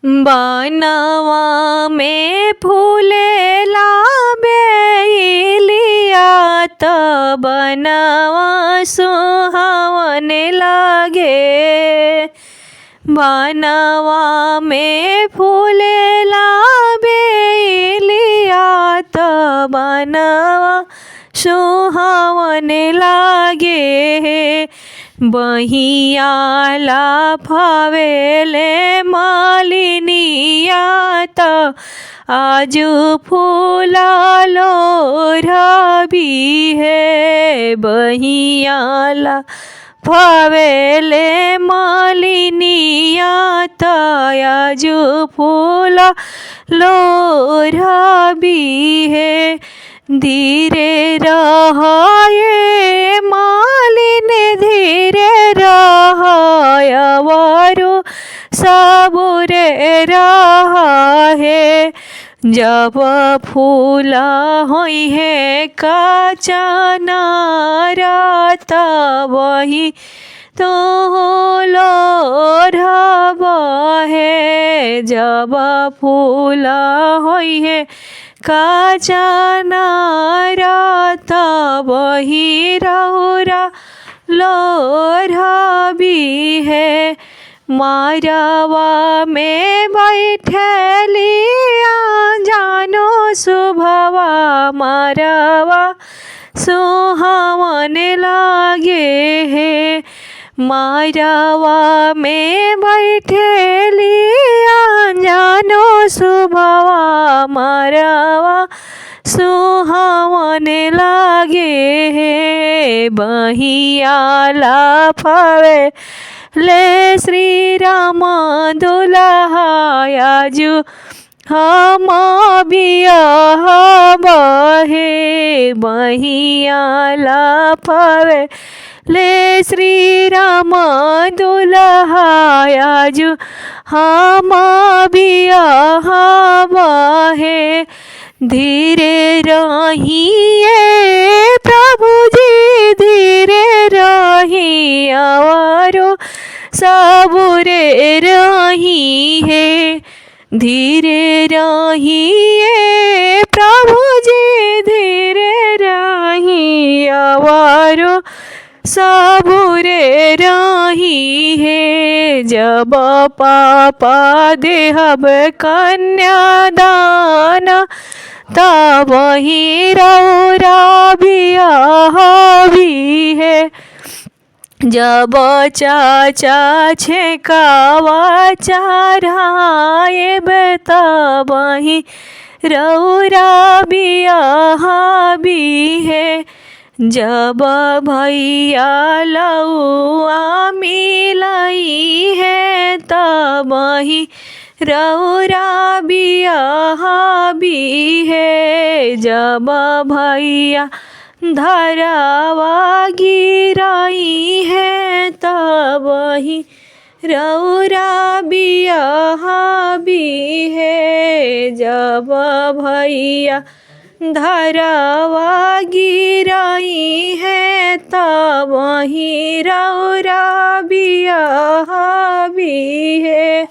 बनवा में फूलेला बेलिया त बनवा सुहावन लागे। बनवा में फूलेला बेलिया त बनवा सुहावन लागे। बहियाला फवेले मालिनिया त आजू फूला लोरबी है। बहियाला फवेले मालिनिया त आजू फूला लोरबी है। धीरे रहाये मालिन धीरे रहायवरु सबुरे रहा है। जब फूला होई है कचनारा तब वही तो लोरब है। जब फूला होई है कचनारा तब वही रौरा लोरबी है। मारवा में बैठलिया जानो सुभवा मारवा सुहावन लागे है। मारवा में बैठलिया जानो सुभवा मारवा सुहावन लागे है। बहियाला फवे ले श्री राम दुल्हायाजू हम बियाह बहे। बहियाला फवे ले श्री राम दुल्हायाजू हम बियाह बहे। धीरे रहिए प्रभु जी धीरे रहिए और सबुरे रही है। धीरे रहिए प्रभु जी धीरे रहिए और सबुरे रही है। जब पापा देहब कन्यादान तब वही रौरा बियाह भी है। जब चाचा छेकावा चढ़ाएब तब वही रौरा बियाह भी है। जब भैया लौआ मिलई है तब वही रौरा बियाह भी है। जब भैया धरावा गिराई है तब वही रौरा बियाह भी है। जब भैया धरावा गिराई है तब वही रौरा बियाह भी है।